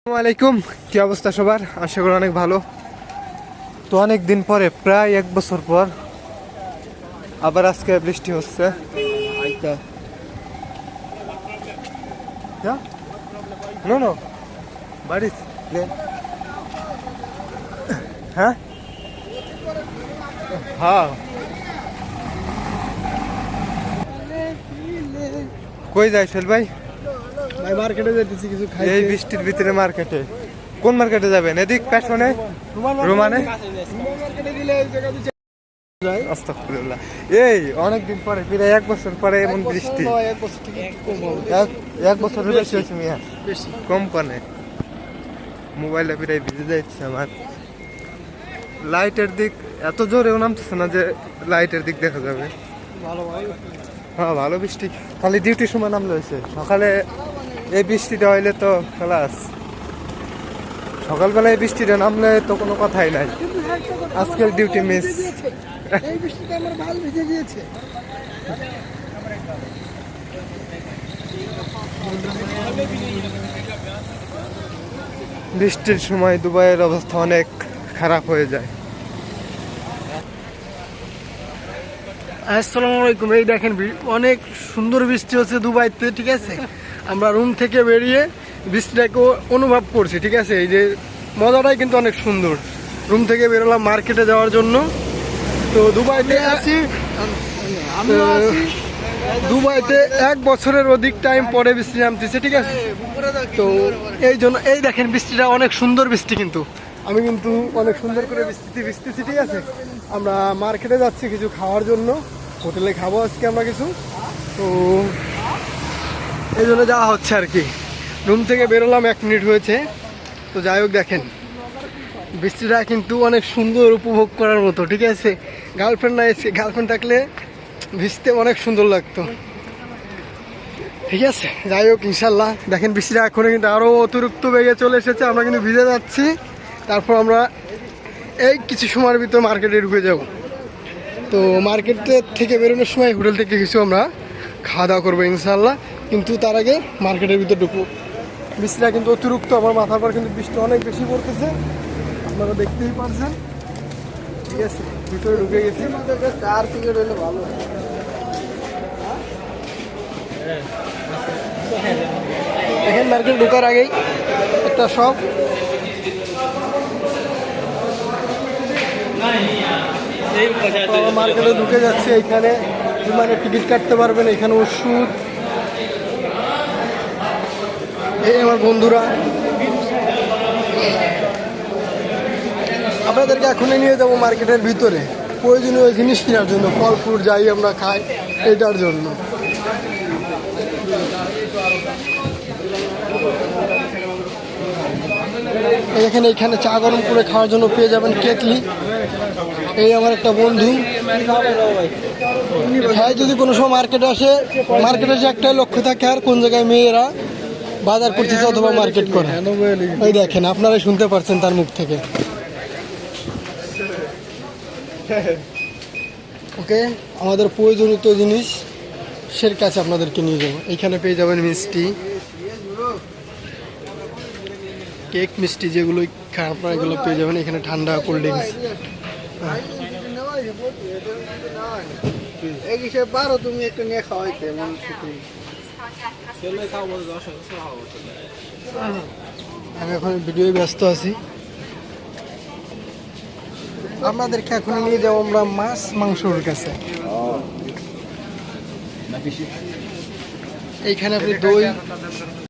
আসসালামু আলাইকুম, কি অবস্থা সবার? আশা করি অনেক ভালো। তো অনেক দিন পরে, প্রায় 1 বছর পর আবার আজকে বৃষ্টি হচ্ছে। নো নো বাড়িস হ্যাঁ হ্যাঁ কই যাই সেল ভাই? ভাই মার্কেটে যেতেছি কিছু খাই। এই বৃষ্টির ভিতরে মার্কেটে? কোন মার্কেটে যাবেন? এদিক পেছনে রোমানে? মার্কেটে দিলে এই জায়গা দিয়ে যায়। আস্তাগফিরুল্লাহ। এই অনেকদিন পরে, প্রায় 1 বছর পরে এমন বৃষ্টি। এক বছর থেকে একটু কম হবে। এক বছরের বেশি হয়েছে মিয়া। বেশি কম কনে মোবাইলে প্রায় ভিজে যাচ্ছে আমার। লাইটের দিক এত জোরেও নামতেছে না যে লাইটের দিক দেখা যাবে। ভালো ভাই। হ্যাঁ ভালো বৃষ্টি, খালি ডিউটির সময় নামলে হয়েছে। সকালে এই বৃষ্টিটা হইলে তো ক্লাস, সকালবেলা এই বৃষ্টিটা নামলে তো কোনো কথাই নাই। আজকের ডিউটি মিস। এই বৃষ্টিতে আমার ভাল ভিজে গিয়েছে। বৃষ্টির সময় দুবাইয়ের অবস্থা অনেক খারাপ হয়ে যায়। আসসালামু আলাইকুম। এই দেখেন অনেক সুন্দর বৃষ্টি হচ্ছে দুবাইতে, ঠিক আছে। আমরা রুম থেকে বেরিয়ে বৃষ্টিটাকে অনুভব করছি, ঠিক আছে। এই যে মজাটাই কিন্তু অনেক সুন্দর। রুম থেকে বেরোলাম মার্কেটে যাওয়ার জন্য। তো দুবাইতে আছি, দুবাইতে 1 বছরের অধিক টাইম পরে বৃষ্টি নামতেছে, ঠিক আছে। তো এই জন্য এই দেখেন বৃষ্টিটা অনেক সুন্দর বৃষ্টি, কিন্তু আমি কিন্তু অনেক সুন্দর করে বৃষ্টিতে ভিজতেছি, ঠিক আছে। আমরা মার্কেটে যাচ্ছি কিছু খাওয়ার জন্য, হোটেলে খাবো আজকে আমরা কিছু। তো এই জন্য যাওয়া হচ্ছে আর কি। রুম থেকে বেরোলাম 1 মিনিট হয়েছে। তো যাই হোক, দেখেন বৃষ্টিটা কিন্তু অনেক সুন্দর, উপভোগ করার মতো, ঠিক আছে। গার্লফ্রেন্ড না এসে, গার্লফ্রেন্ড থাকলে ভিজতে অনেক সুন্দর লাগতো, ঠিক আছে। যাই হোক ইনশাল্লাহ, দেখেন বৃষ্টিটা এখন কিন্তু আরও অতিরিক্ত বেগে চলে এসেছে। আমরা কিন্তু ভিজে যাচ্ছি। তারপর আমরা এই কিছু সময়ের ভিতর মার্কেটে ঢুকে যাব। তো মার্কেটের থেকে বেরোনোর সময় হোটেল থেকে কিছু আমরা খাওয়া দাওয়া করবো ইনশাল্লাহ। কিন্তু তার আগে মার্কেটের ভিতর ঢুকবো। বৃষ্টিটা কিন্তু অতিরিক্ত, আমার মাথার পর কিন্তু বৃষ্টি অনেক বেশি পড়তেছে, আপনারা দেখতেই পারছেন, ঠিক আছে। ভিতরে ঢুকে গেছি। কার টিকিট হলে ভালো। এখানে মার্কেট ঢোকার আগেই একটা শপ, মার্কেটে ঢুকে যাচ্ছে। এখানে বিমানের টিকিট কাটতে পারবেন, এখানে ওষুধ। এই আমার বন্ধুরা, আপনাদেরকে এখনই নিয়ে যাবো মার্কেটের ভিতরে প্রয়োজনীয় জিনিস কেনার জন্য, ফল ফ্রুট যাই আমরা খাই এটার জন্য। এখানে চা গরম করে খাওয়ার জন্য পেয়ে যাবেন কেটলি। এই আমার একটা বন্ধু, হ্যাঁ যদি কোনো সময় মার্কেটে আসে, মার্কেটে যে একটা লক্ষ্য থাকে আর কোন জায়গায় মেয়েরা বাজার করতেছে অথবা মার্কেট করে। ওই দেখেন, আপনারাই শুনতে পারছেন তার মুখ থেকে। ওকে, আমাদের প্রয়োজনীয় জিনিস সের কাছে আপনাদেরকে নিয়ে যাবো। এইখানে পেয়ে যাবেন মিষ্টি, কেক, মিষ্টি যেগুলো খান আপনারা এগুলো পেয়ে যাবেন এখানে। ঠান্ডা কোল্ড ড্রিঙ্কস। তুমি একটু নিয়ে খাওয়াইতে আমি এখন ভিডিও ব্যস্ত আছি। আপনাদেরকে এখন নিয়ে যাবো আমরা মাছ মাংসর কাছে। এইখানে আপনি দই